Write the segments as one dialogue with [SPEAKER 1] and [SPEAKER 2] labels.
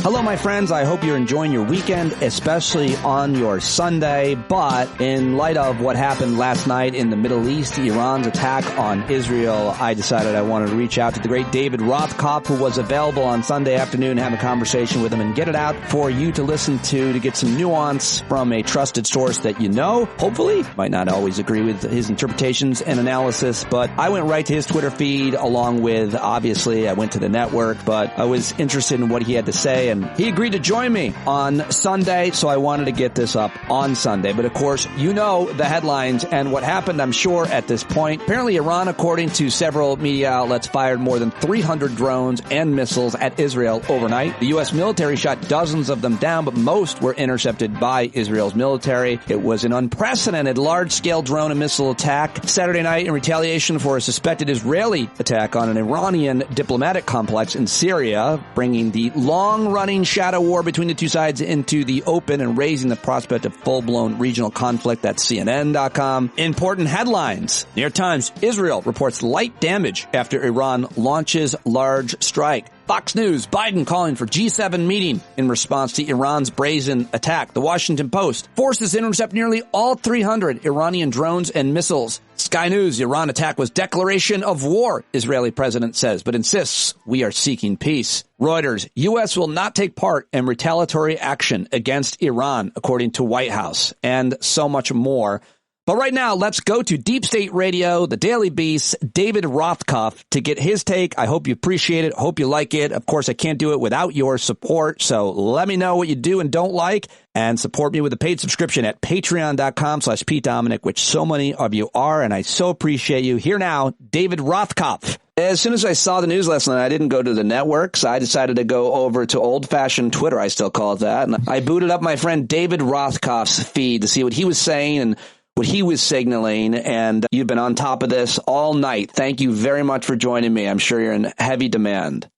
[SPEAKER 1] Hello, my friends. I hope you're enjoying your weekend, especially on your Sunday. But in light of what happened last night in the Middle East, Iran's attack on Israel, I decided I wanted to reach out to the great David Rothkopf, who was available on Sunday afternoon, have a conversation with him and get it out for you to listen to get some nuance from a trusted source that you know. Hopefully, might not always agree with his interpretations and analysis, but I went right to his Twitter feed along with, obviously, I went to the network, but I was interested in what he had to say, and he agreed to join me on Sunday, so I wanted to get this up on Sunday. But of course, you know the headlines and what happened, I'm sure, at this point. Apparently, Iran, according to several media outlets, fired more than 300 drones and missiles at Israel overnight. The U.S. military shot dozens of them down, but most were intercepted by Israel's military. It was an unprecedented large-scale drone and missile attack Saturday night in retaliation for a suspected Israeli attack on an Iranian diplomatic complex in Syria, bringing the long-running shadow war between the two sides into the open and raising the prospect of full-blown regional conflict. That's CNN.com. Important headlines. New York Times, Israel reports light damage after Iran launches large strike. Fox News, Biden calling for G7 meeting in response to Iran's brazen attack. The Washington Post, forces intercept nearly all 300 Iranian drones and missiles. Sky News, Iran attack was declaration of war, Israeli president says, but insists we are seeking peace. Reuters, U.S. will not take part in retaliatory action against Iran, according to White House, and so much more. But right now, let's go to Deep State Radio, the Daily Beast, David Rothkopf, to get his take. I hope you appreciate it. Hope you like it. Of course, I can't do it without your support. So let me know what you do and don't like, and support me with a paid subscription at patreon.com/PeteDominic, which so many of you are, and I so appreciate you. Here now, David Rothkopf. As soon as I saw the news last night, I didn't go to the networks. I decided to go over to old-fashioned Twitter, I still call it that, and I booted up my friend David Rothkopf's feed to see what he was saying and what he was signaling, and you've been on top of this all night. Thank you very much for joining me. I'm sure you're in heavy demand.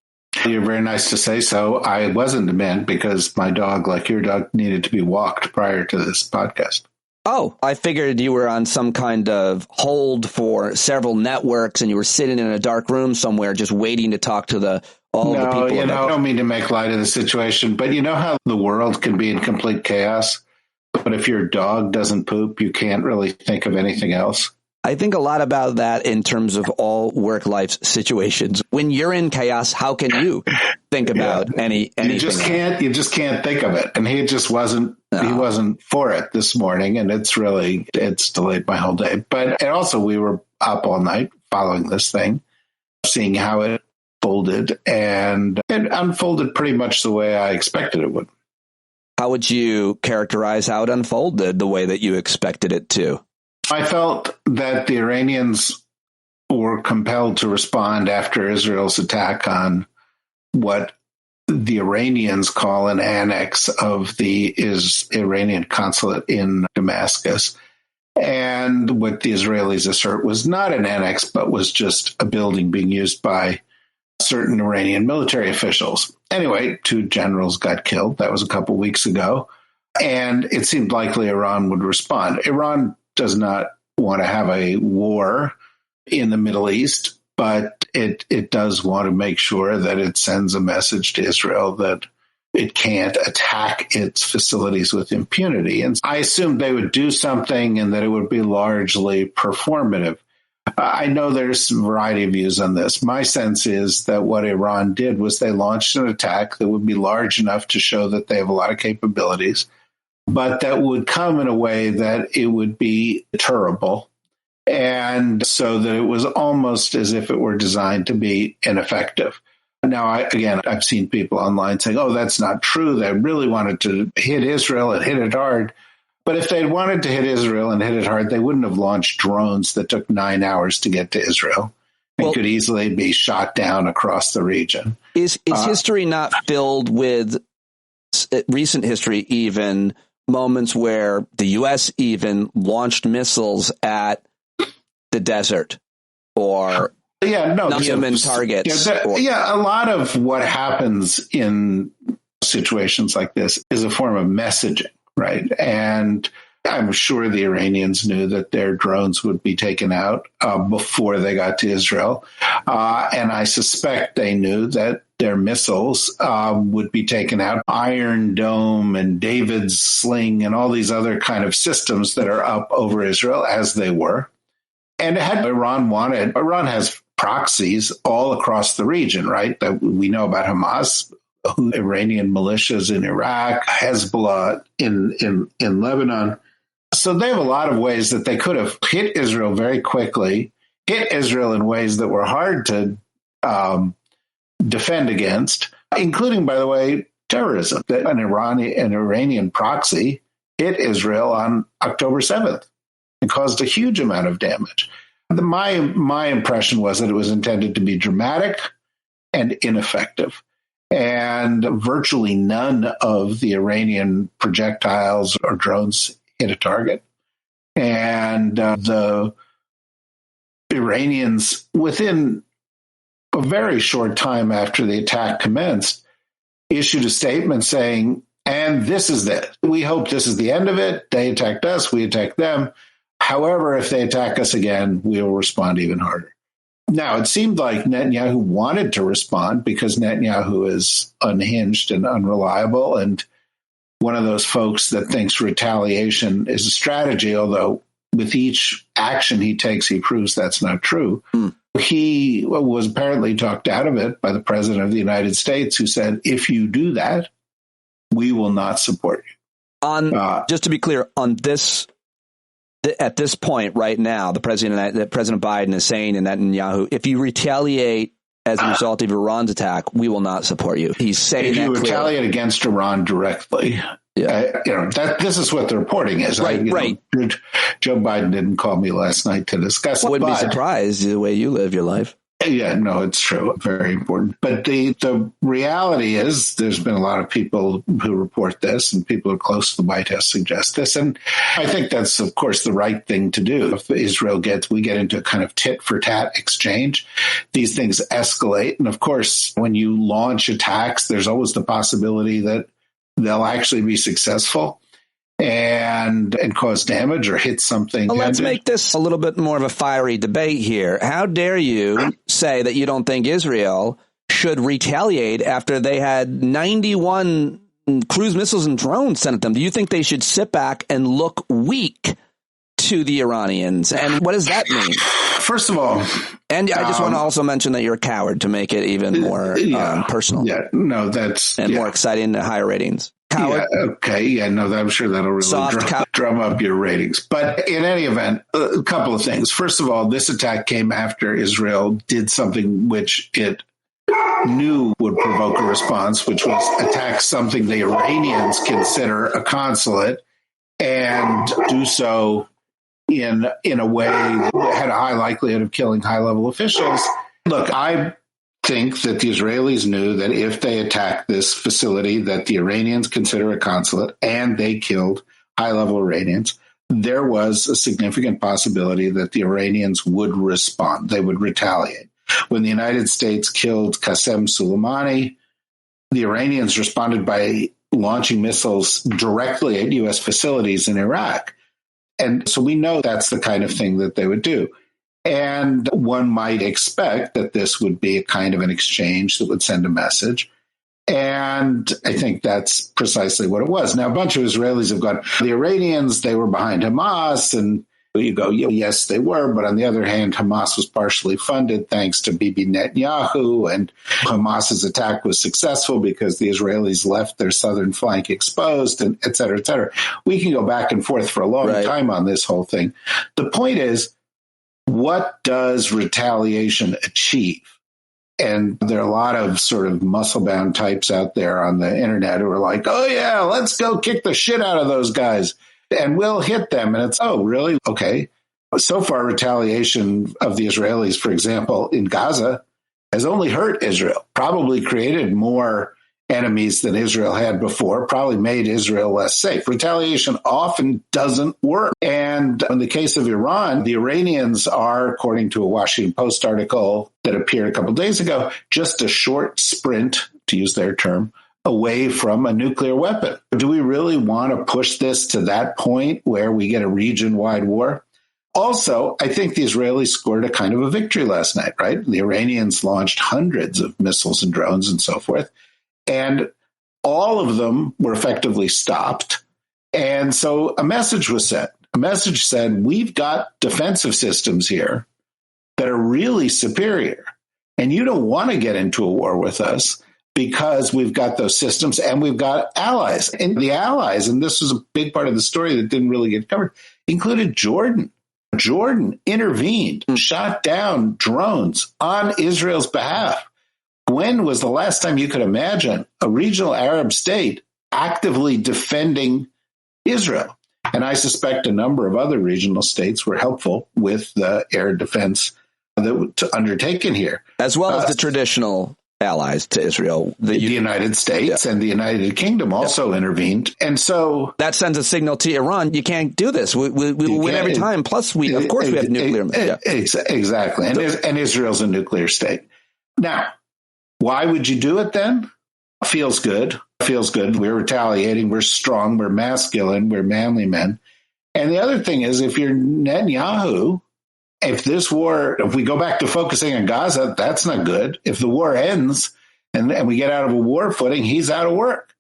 [SPEAKER 2] You're very nice to say so. I was in demand because my dog, like your dog, needed to be walked prior to this podcast.
[SPEAKER 1] Oh, I figured you were on some kind of hold for several networks and you were sitting in a dark room somewhere just waiting to talk to all the people.
[SPEAKER 2] I don't mean to make light of the situation, but you know how the world can be in complete chaos? But if your dog doesn't poop, you can't really think of anything else.
[SPEAKER 1] I think a lot about that in terms of all work-life situations. When you're in chaos, how can you think about anything?
[SPEAKER 2] You just can't think of it. And he just wasn't. No. He wasn't for it this morning, and it's delayed my whole day. But also, we were up all night following this thing, seeing how it folded, and it unfolded pretty much the way I expected it would.
[SPEAKER 1] How would you characterize how it unfolded the way that you expected it to?
[SPEAKER 2] I felt that the Iranians were compelled to respond after Israel's attack on what the Iranians call an annex of the Iranian consulate in Damascus. And what the Israelis assert was not an annex, but was just a building being used by certain Iranian military officials. Anyway, 2 generals got killed. That was a couple weeks ago. And it seemed likely Iran would respond. Iran does not want to have a war in the Middle East, but it does want to make sure that it sends a message to Israel that it can't attack its facilities with impunity. And I assumed they would do something and that it would be largely performative. I know there's a variety of views on this. My sense is that what Iran did was they launched an attack that would be large enough to show that they have a lot of capabilities, but that would come in a way that it would be deterrable. And so that it was almost as if it were designed to be ineffective. Now, I've seen people online saying, oh, that's not true. They really wanted to hit Israel and hit it hard. But if they'd wanted to hit Israel and hit it hard, they wouldn't have launched drones that took 9 hours to get to Israel. It could easily be shot down across the region.
[SPEAKER 1] Is history not filled with, recent history even, moments where the U.S. even launched missiles at the desert or non-human targets?
[SPEAKER 2] A lot of what happens in situations like this is a form of messaging. Right. And I'm sure the Iranians knew that their drones would be taken out before they got to Israel. And I suspect they knew that their missiles would be taken out. Iron Dome and David's Sling and all these other kind of systems that are up over Israel, as they were. And had Iran wanted, Iran has proxies all across the region, right? That we know about Hamas, Iranian militias in Iraq, Hezbollah in Lebanon. So they have a lot of ways that they could have hit Israel very quickly, hit Israel in ways that were hard to defend against, including, by the way, terrorism. An Iranian proxy hit Israel on October 7th and caused a huge amount of damage. My impression was that it was intended to be dramatic and ineffective. And virtually none of the Iranian projectiles or drones hit a target. And the Iranians, within a very short time after the attack commenced, issued a statement saying, and this is it. We hope this is the end of it. They attacked us. We attacked them. However, if they attack us again, we will respond even harder. Now, it seemed like Netanyahu wanted to respond because Netanyahu is unhinged and unreliable and one of those folks that thinks retaliation is a strategy, although with each action he takes, he proves that's not true. He was apparently talked out of it by the president of the United States, who said, if you do that, we will not support you.
[SPEAKER 1] Just to be clear, on this, at this point right now, President Biden is saying to Netanyahu, if you retaliate as a result of Iran's attack, we will not support you. He's saying that if you
[SPEAKER 2] retaliate against Iran directly, this is what the reporting is.
[SPEAKER 1] Right.
[SPEAKER 2] Joe Biden didn't call me last night to discuss it.
[SPEAKER 1] I wouldn't be surprised the way you live your life.
[SPEAKER 2] Yeah, no, it's true. Very important. But the reality is there's been a lot of people who report this, and people who are close to the White House suggest this. And I think that's, of course, the right thing to do. If we get into a kind of tit for tat exchange, these things escalate. And of course, when you launch attacks, there's always the possibility that they'll actually be successful and cause damage or hit something.
[SPEAKER 1] Well, let's make this a little bit more of a fiery debate here. How dare you say that you don't think Israel should retaliate after they had 91 cruise missiles and drones sent at them? Do you think they should sit back and look weak to the Iranians? And what does that mean?
[SPEAKER 2] First of all,
[SPEAKER 1] and I just want to also mention that you're a coward to make it even more personal.
[SPEAKER 2] Yeah, no, that's
[SPEAKER 1] more exciting to higher ratings. Coward.
[SPEAKER 2] Yeah, okay. Yeah, no, I'm sure that'll really drum up your ratings. But in any event, a couple of things. First of all, this attack came after Israel did something which it knew would provoke a response, which was attack something the Iranians consider a consulate and do so in a way that had a high likelihood of killing high-level officials. Look, I think that the Israelis knew that if they attacked this facility that the Iranians consider a consulate and they killed high-level Iranians, there was a significant possibility that the Iranians would respond. They would retaliate. When the United States killed Qasem Soleimani, the Iranians responded by launching missiles directly at U.S. facilities in Iraq. And so we know that's the kind of thing that they would do. And one might expect that this would be a kind of an exchange that would send a message. And I think that's precisely what it was. Now, a bunch of Israelis have gone, the Iranians, they were behind Hamas. And you go, yes, they were. But on the other hand, Hamas was partially funded thanks to Bibi Netanyahu. And Hamas's attack was successful because the Israelis left their southern flank exposed, and et cetera, et cetera. We can go back and forth for a long time on this whole thing. The point is, what does retaliation achieve? And there are a lot of sort of muscle-bound types out there on the internet who are like, oh, yeah, let's go kick the shit out of those guys and we'll hit them. And it's, oh, really? Okay. So far, retaliation of the Israelis, for example, in Gaza has only hurt Israel, probably created more enemies than Israel had before, probably made Israel less safe. Retaliation often doesn't work. And in the case of Iran, the Iranians are, according to a Washington Post article that appeared a couple of days ago, just a short sprint, to use their term, away from a nuclear weapon. Do we really want to push this to that point where we get a region-wide war? Also, I think the Israelis scored a kind of a victory last night, right? The Iranians launched hundreds of missiles and drones and so forth, and all of them were effectively stopped. And so a message was sent. A message said, we've got defensive systems here that are really superior, and you don't want to get into a war with us because we've got those systems and we've got allies. And the allies, and this was a big part of the story that didn't really get covered, included Jordan. Jordan intervened, shot down drones on Israel's behalf. When was the last time you could imagine a regional Arab state actively defending Israel? And I suspect a number of other regional states were helpful with the air defense that undertaken here.
[SPEAKER 1] As well as the traditional allies to Israel.
[SPEAKER 2] The United States and the United Kingdom also intervened. And so
[SPEAKER 1] that sends a signal to Iran, you can't do this. We will win every time. Plus, we have nuclear.
[SPEAKER 2] Exactly. And Israel's a nuclear state. Now, why would you do it then? Feels good. We're retaliating. We're strong. We're masculine. We're manly men. And the other thing is, if you're Netanyahu, if we go back to focusing on Gaza, that's not good. If the war ends and we get out of a war footing, he's out of work.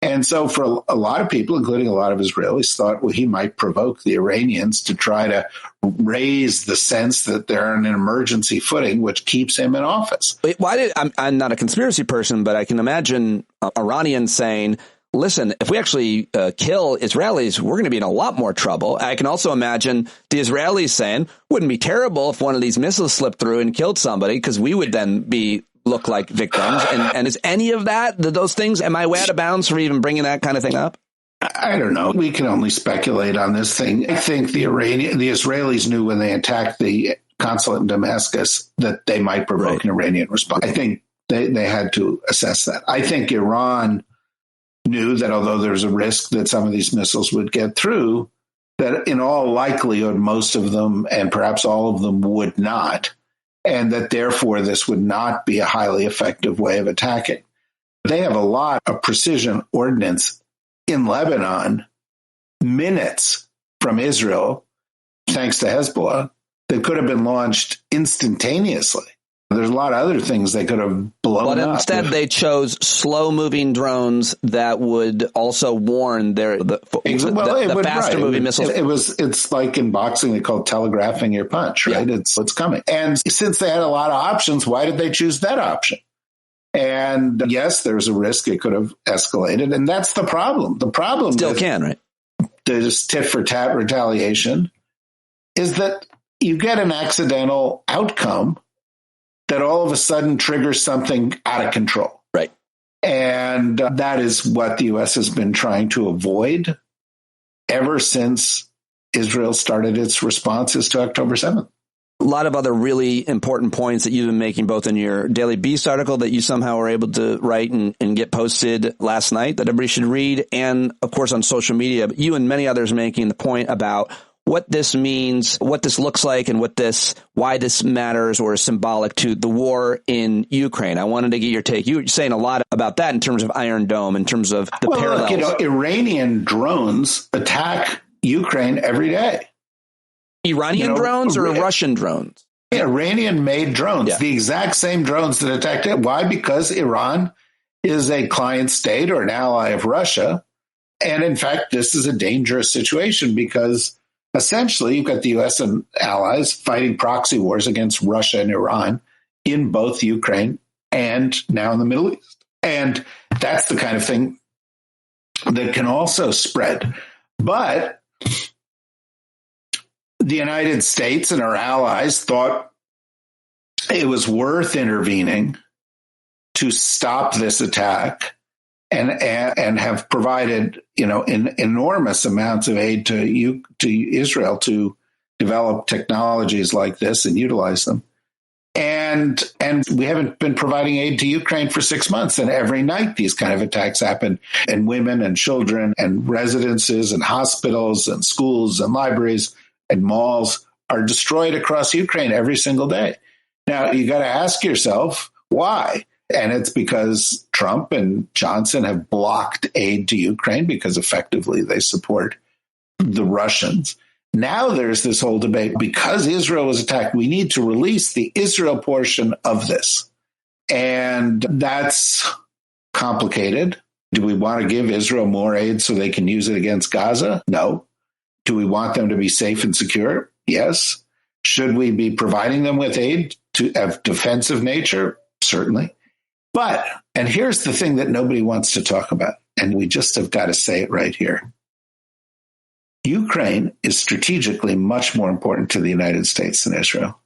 [SPEAKER 2] And so for a lot of people, including a lot of Israelis, thought, well, he might provoke the Iranians to try to raise the sense that they're on an emergency footing, which keeps him in office.
[SPEAKER 1] I'm not a conspiracy person, but I can imagine Iranians saying, listen, if we actually kill Israelis, we're going to be in a lot more trouble. I can also imagine the Israelis saying, wouldn't be terrible if one of these missiles slipped through and killed somebody, because we would then look like victims. And is any of that, those things, am I way out of bounds for even bringing that kind of thing up?
[SPEAKER 2] I don't know. We can only speculate on this thing. I think the Israelis knew when they attacked the consulate in Damascus that they might provoke an Iranian response. I think they had to assess that. I think Iran knew that although there's a risk that some of these missiles would get through, that in all likelihood, most of them and perhaps all of them would not, and that therefore this would not be a highly effective way of attacking. They have a lot of precision ordnance in Lebanon, minutes from Israel, thanks to Hezbollah, that could have been launched instantaneously. There's a lot of other things they could have blown up.
[SPEAKER 1] But instead, they chose slow-moving drones that would also warn the faster-moving missiles.
[SPEAKER 2] It's like in boxing, they call it telegraphing your punch, right? Yeah. It's coming. And since they had a lot of options, why did they choose that option? And yes, there's a risk it could have escalated, and that's the problem. The problem
[SPEAKER 1] still can, right?
[SPEAKER 2] There's tit-for-tat retaliation is that you get an accidental outcome that all of a sudden triggers something out of control.
[SPEAKER 1] Right.
[SPEAKER 2] And that is what the U.S. has been trying to avoid ever since Israel started its responses to October 7th.
[SPEAKER 1] A lot of other really important points that you've been making, both in your Daily Beast article that you somehow were able to write and get posted last night that everybody should read, and, of course, on social media. But you and many others making the point about what this means, what this looks like, and why this matters or is symbolic to the war in Ukraine. I wanted to get your take. You were saying a lot about that in terms of Iron Dome, in terms of the parallels.
[SPEAKER 2] Look, Iranian drones attack Ukraine every day.
[SPEAKER 1] Iranian drones or Russian drones?
[SPEAKER 2] Iranian-made drones, the exact same drones that attacked it. Why? Because Iran is a client state or an ally of Russia. And in fact, this is a dangerous situation because essentially, you've got the U.S. and allies fighting proxy wars against Russia and Iran in both Ukraine and now in the Middle East. And that's the kind of thing that can also spread. But the United States and our allies thought it was worth intervening to stop this attack and have provided, enormous amounts of aid to Israel to develop technologies like this and utilize them. And we haven't been providing aid to Ukraine for 6 months. And every night these kind of attacks happen, and women and children and residences and hospitals and schools and libraries and malls are destroyed across Ukraine every single day. Now, you got to ask yourself, why? And it's because Trump and Johnson have blocked aid to Ukraine because effectively they support the Russians. Now there's this whole debate because Israel was attacked. We need to release the Israel portion of this. And that's complicated. Do we want to give Israel more aid so they can use it against Gaza? No. Do we want them to be safe and secure? Yes. Should we be providing them with aid to have defensive nature? Certainly. But, and here's the thing that nobody wants to talk about, and we just have got to say it right here. Ukraine is strategically much more important to the United States than Israel.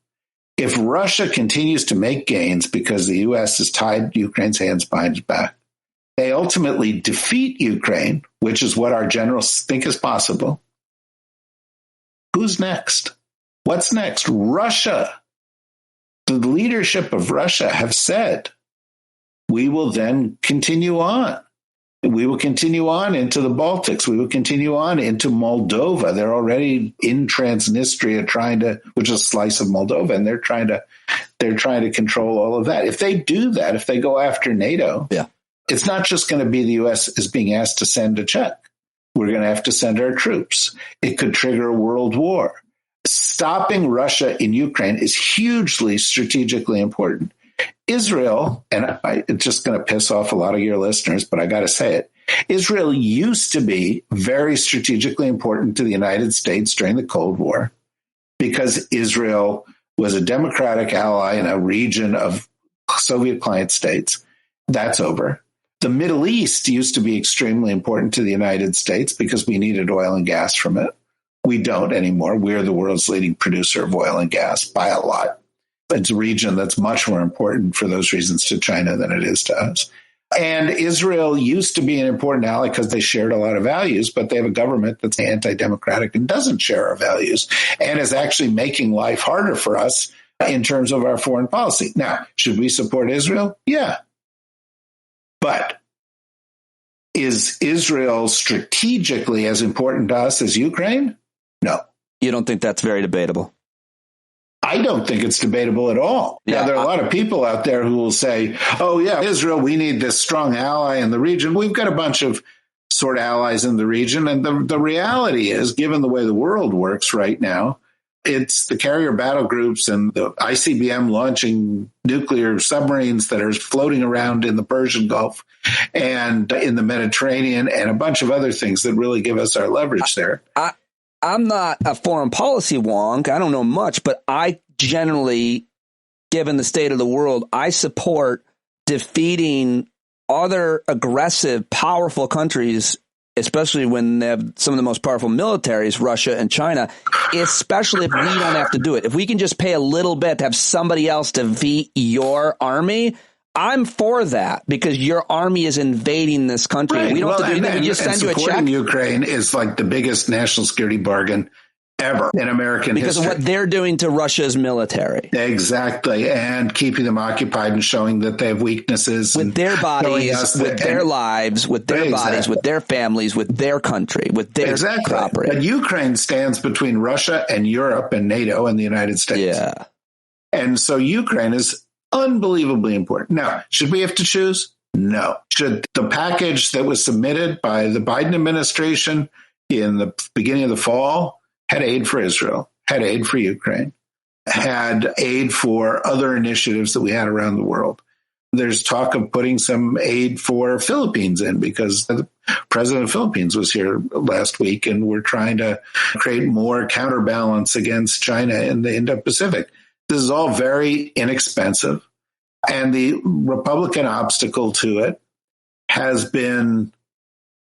[SPEAKER 2] If Russia continues to make gains because the U.S. has tied Ukraine's hands behind its back, they ultimately defeat Ukraine, which is what our generals think is possible. Who's next? What's next? Russia. The leadership of Russia have said, we will then continue on. We will continue on into the Baltics. We will continue on into Moldova. They're already in Transnistria which is a slice of Moldova, and they're trying to control all of that. If they do that, if they go after NATO, it's not just going to be the U.S. is being asked to send a check. We're going to have to send our troops. It could trigger a world war. Stopping Russia in Ukraine is hugely strategically important. Israel, and it's just going to piss off a lot of your listeners, but I got to say it. Israel used to be very strategically important to the United States during the Cold War because Israel was a democratic ally in a region of Soviet client states. That's over. The Middle East used to be extremely important to the United States because we needed oil and gas from it. We don't anymore. We're the world's leading producer of oil and gas by a lot. It's a region that's much more important for those reasons to China than it is to us. And Israel used to be an important ally because they shared a lot of values, but they have a government that's anti-democratic and doesn't share our values and is actually making life harder for us in terms of our foreign policy. Now, should we support Israel? Yeah. But is Israel strategically as important to us as Ukraine? No.
[SPEAKER 1] You don't think that's very debatable?
[SPEAKER 2] I don't think it's debatable at all. Yeah, now, there are a lot of people out there who will say, oh, yeah, Israel, we need this strong ally in the region. We've got a bunch of sort of allies in the region. And the reality is, given the way the world works right now, it's the carrier battle groups and the ICBM launching nuclear submarines that are floating around in the Persian Gulf and in the Mediterranean and a bunch of other things that really give us our leverage there.
[SPEAKER 1] I'm not a foreign policy wonk. I don't know much, but I generally, given the state of the world, I support defeating other aggressive, powerful countries, especially when they have some of the most powerful militaries, Russia and China, especially if we don't have to do it. If we can just pay a little bit to have somebody else defeat your army, I'm for that because your army is invading this country.
[SPEAKER 2] Right.
[SPEAKER 1] We don't have to do anything. We just send you a check.
[SPEAKER 2] Supporting Ukraine is like the biggest national security bargain ever in American history.
[SPEAKER 1] Because of what they're doing to Russia's military.
[SPEAKER 2] Exactly. And keeping them occupied and showing that they have weaknesses.
[SPEAKER 1] With their bodies, with their lives, with their bodies, with their families, with their country, with their property.
[SPEAKER 2] But Ukraine stands between Russia and Europe and NATO and the United States.
[SPEAKER 1] Yeah.
[SPEAKER 2] And so Ukraine is unbelievably important. Now, should we have to choose? No. Should the package that was submitted by the Biden administration in the beginning of the fall had aid for Israel, had aid for Ukraine, had aid for other initiatives that we had around the world? There's talk of putting some aid for Philippines in because the president of the Philippines was here last week, and we're trying to create more counterbalance against China in the Indo-Pacific. This is all very inexpensive, and the Republican obstacle to it has been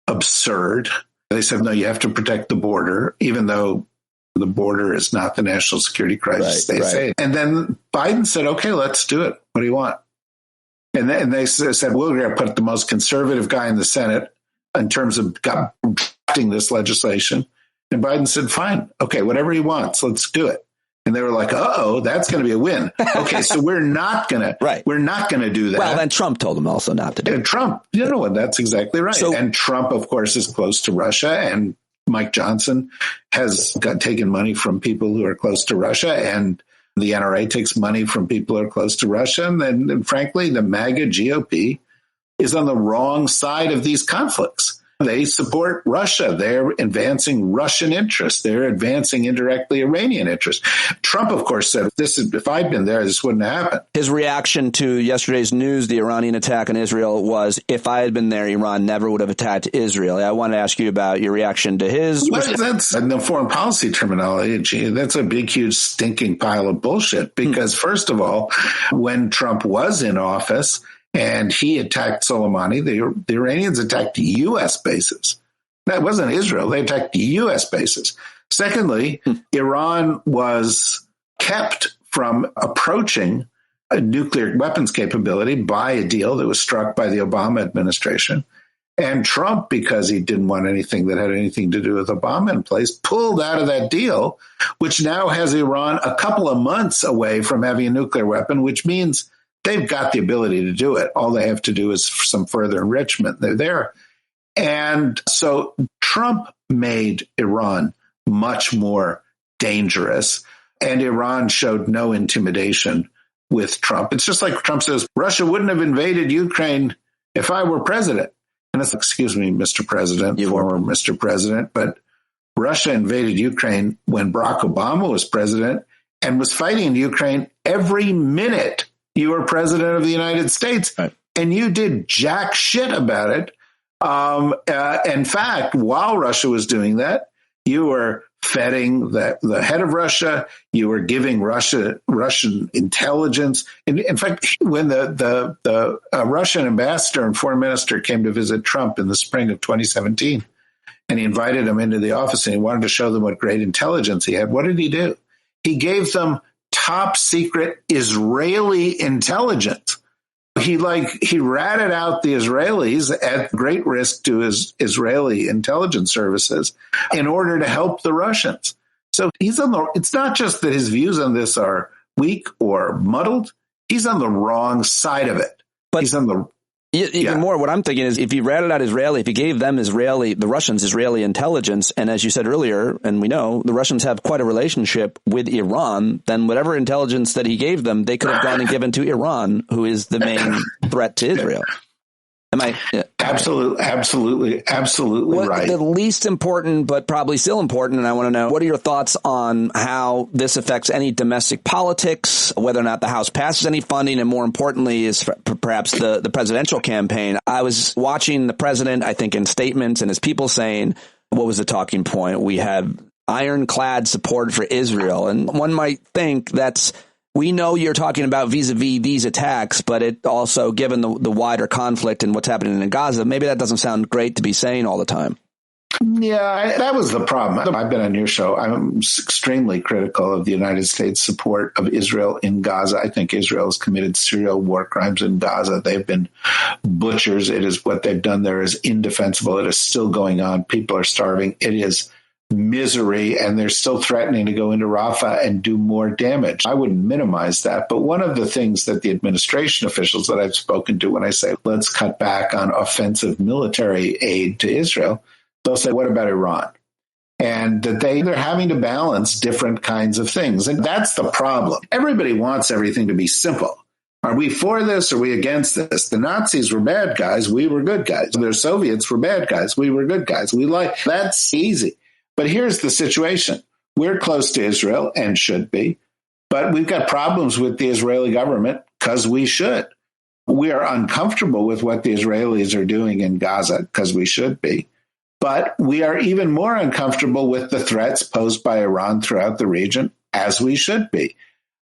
[SPEAKER 2] absurd. They said, no, you have to protect the border, even though the border is not the national security crisis, they say. And then Biden said, okay, let's do it. What do you want? And they said, well, we're going to put the most conservative guy in the Senate in terms of drafting this legislation. And Biden said, fine, okay, whatever he wants, let's do it. And they were like, uh-oh, that's going to be a win. Okay, so we're not going to do that.
[SPEAKER 1] Well, then Trump told them also not to do it.
[SPEAKER 2] And Trump, that's exactly right. And Trump, of course, is close to Russia, and Mike Johnson has taken money from people who are close to Russia, and the NRA takes money from people who are close to Russia. And frankly, the MAGA GOP is on the wrong side of these conflicts. They support Russia. They're advancing Russian interests. They're advancing indirectly Iranian interests. Trump, of course, said, if I'd been there, this wouldn't have happened.
[SPEAKER 1] His reaction to yesterday's news, the Iranian attack on Israel, was, if I had been there, Iran never would have attacked Israel. I want to ask you about your reaction to his.
[SPEAKER 2] That's in the foreign policy terminology. That's a big, huge, stinking pile of bullshit. Because first of all, when Trump was in office, and he attacked Soleimani, the Iranians attacked U.S. bases. That wasn't Israel. They attacked U.S. bases. Secondly, Iran was kept from approaching a nuclear weapons capability by a deal that was struck by the Obama administration. And Trump, because he didn't want anything that had anything to do with Obama in place, pulled out of that deal, which now has Iran a couple of months away from having a nuclear weapon, which means they've got the ability to do it. All they have to do is some further enrichment. They're there. And so Trump made Iran much more dangerous, and Iran showed no intimidation with Trump. It's just like Trump says, Russia wouldn't have invaded Ukraine if I were president. And it's, excuse me, Mr. President, former Mr. President, but Russia invaded Ukraine when Barack Obama was president and was fighting in Ukraine every minute you were president of the United States, and you did jack shit about it. In fact, while Russia was doing that, you were feting the head of Russia. You were giving Russian intelligence. In fact, when the Russian ambassador and foreign minister came to visit Trump in the spring of 2017, and he invited him into the office and he wanted to show them what great intelligence he had, what did he do? He gave them top secret Israeli intelligence. He ratted out the Israelis at great risk to his Israeli intelligence services in order to help the Russians. So it's not just that his views on this are weak or muddled. He's on the wrong side of it.
[SPEAKER 1] But he's on the even more, what I'm thinking is if he ratted out Israeli, if he gave them the Russians Israeli intelligence, and as you said earlier, and we know, the Russians have quite a relationship with Iran, then whatever intelligence that he gave them, they could have gone and given to Iran, who is the main threat to Israel. Am I? Yeah.
[SPEAKER 2] Absolutely right.
[SPEAKER 1] The least important, but probably still important, and I want to know, what are your thoughts on how this affects any domestic politics, whether or not the House passes any funding, and more importantly is perhaps the presidential campaign. I was watching the president, I think, in statements and his people saying, what was the talking point? We have ironclad support for Israel. And one might think we know you're talking about vis-a-vis these attacks, but it also, given the wider conflict and what's happening in Gaza, maybe that doesn't sound great to be saying all the time.
[SPEAKER 2] Yeah, that was the problem. I've been on your show. I'm extremely critical of the United States support of Israel in Gaza. I think Israel has committed serial war crimes in Gaza. They've been butchers. It is what they've done there is indefensible. It is still going on. People are starving. It is misery, and they're still threatening to go into Rafah and do more damage. I wouldn't minimize that, but one of the things that the administration officials that I've spoken to when I say, let's cut back on offensive military aid to Israel, they'll say, what about Iran? And that they're having to balance different kinds of things. And that's the problem. Everybody wants everything to be simple. Are we for this? Or are we against this? The Nazis were bad guys. We were good guys. The Soviets were bad guys. We were good guys. That's easy. But here's the situation. We're close to Israel and should be, but we've got problems with the Israeli government because we should. We are uncomfortable with what the Israelis are doing in Gaza because we should be. But we are even more uncomfortable with the threats posed by Iran throughout the region, as we should be.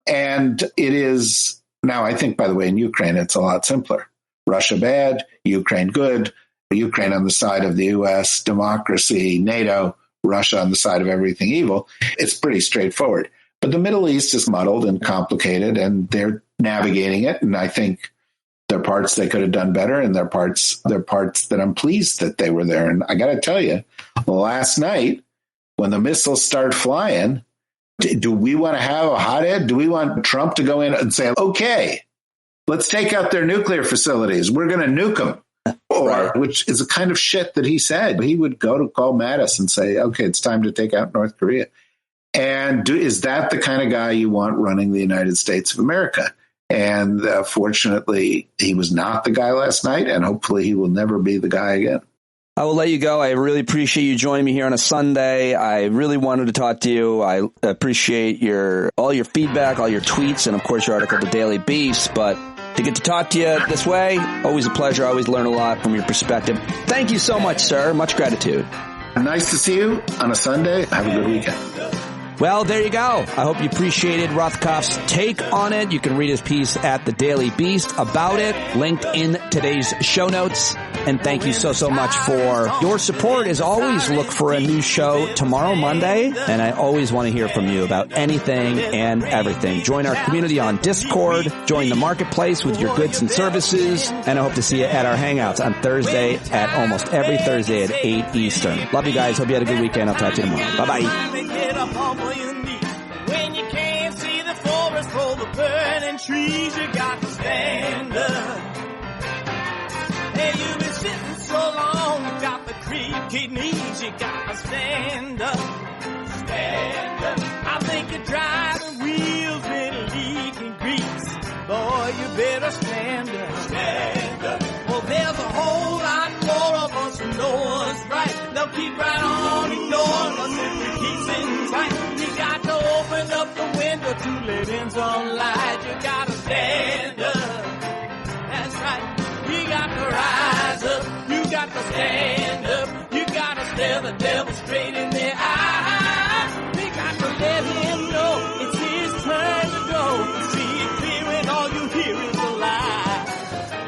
[SPEAKER 2] And it is now, I think, by the way, in Ukraine, it's a lot simpler. Russia bad, Ukraine good, Ukraine on the side of the U.S., democracy, NATO, Russia on the side of everything evil. It's pretty straightforward. But the Middle East is muddled and complicated, and they're navigating it. And I think there are parts they could have done better, and there are parts that I'm pleased that they were there. And I got to tell you, last night, when the missiles start flying, do we want to have a hothead? Do we want Trump to go in and say, okay, let's take out their nuclear facilities. We're going to nuke them. Which is the kind of shit that he said. He would go to call Mattis and say, okay, it's time to take out North Korea. And is that the kind of guy you want running the United States of America? And fortunately, he was not the guy last night, and hopefully he will never be the guy again.
[SPEAKER 1] I will let you go. I really appreciate you joining me here on a Sunday. I really wanted to talk to you. I appreciate all your feedback, all your tweets, and of course your article, The Daily Beast. But to get to talk to you this way, always a pleasure. I always learn a lot from your perspective. Thank you so much, sir. Much gratitude.
[SPEAKER 2] Nice to see you on a Sunday. Have a good weekend.
[SPEAKER 1] Well, there you go. I hope you appreciated Rothkopf's take on it. You can read his piece at The Daily Beast about it, linked in today's show notes. And thank you so much for your support. As always, look for a new show tomorrow, Monday. And I always want to hear from you about anything and everything. Join our community on Discord. Join the marketplace with your goods and services. And I hope to see you at our Hangouts on Thursday at almost every Thursday at 8 Eastern. Love you guys. Hope you had a good weekend. I'll talk to you tomorrow. Bye-bye.
[SPEAKER 3] When you can't see the forest for the burning trees, you got to stand up. Hey, you've been sitting so long, you got the creaky knees, you got to stand up. Stand up. I think you're driving wheels with leaking grease. Boy, you better stand up. Stand up. Well, there's a whole lot more of us who know what's right. They'll keep right on ignoring us if we keep sitting tight. You got to open up the window to let in some light. You got to stand up. That's right. You got to rise up. You got to stand up. You got to stare the devil straight in the eye. We got to let him know it's his turn to go. See it clear when all you hear is a lie.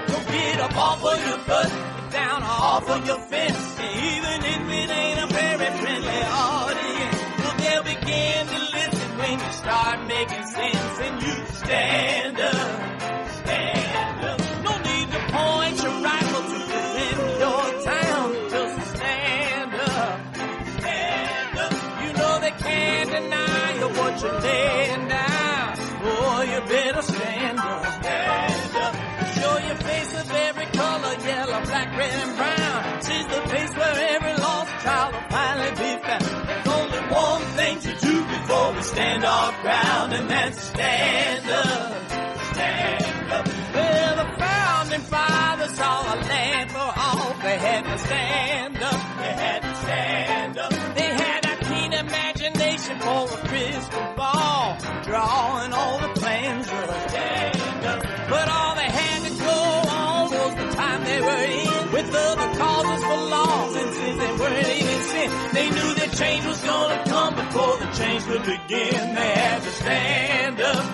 [SPEAKER 3] So get up off of your butt, get down off of your fence. Even if it ain't a very friendly audience, well, they'll begin to listen when you start making sense. And you stand up, stand up. No need to point your rifle to defend your town. Just stand up, stand up. You know they can't deny you what you're laying down. Boy, you better stand up, stand up. Show your face of every color, yellow, black, red, and brown. She's the place where every lost child will finally be found. There's only one thing to do before we stand our ground, and that's stand up, stand up. Well, the founding fathers saw a land for all. They had to stand up, they had to stand up. They had a keen imagination for a crystal ball, drawing all the plans of a stand up. But all they had to go on was the time they were in, with other causes for laws, and since they weren't even sin, they knew that change was gonna come before the change could begin. They had to stand up.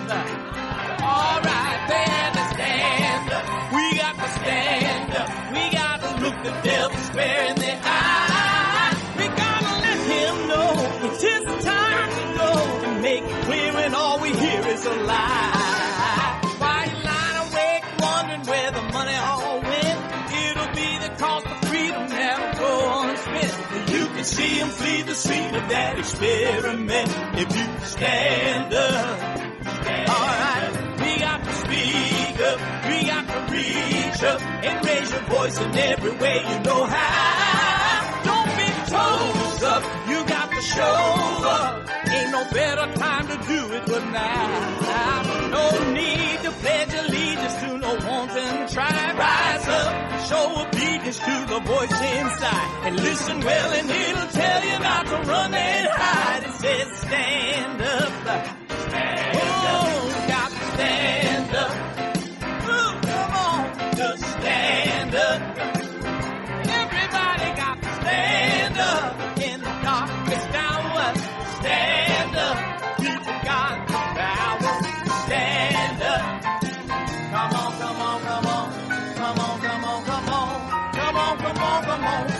[SPEAKER 3] All right, they had to stand up. We got to stand up. We got to look the devil square in the eye. We gotta let him know it's his time to go, and make it clear when all we hear is a lie. Why you lying awake wondering where the money all went? It'll be the cost of freedom that'll go unspent. You can see him flee the scene of that experiment if you stand up. Alright, we got to speak up, we got to reach up, and raise your voice in every way you know how. Don't be told up, you got to show up. Ain't no better time to do it but now. No need to pledge allegiance to no wanton tribe. Rise up, show obedience to the voice inside, and listen well and it'll tell you not to run and hide. It says stand up. Stand up. Got to stand up. Ooh, come on, just stand up. Everybody got to stand up. In the darkest hour, stand up. People got the power. Stand up. Come on, come on, come on. Come on, come on, come on. Come on, come on, come on.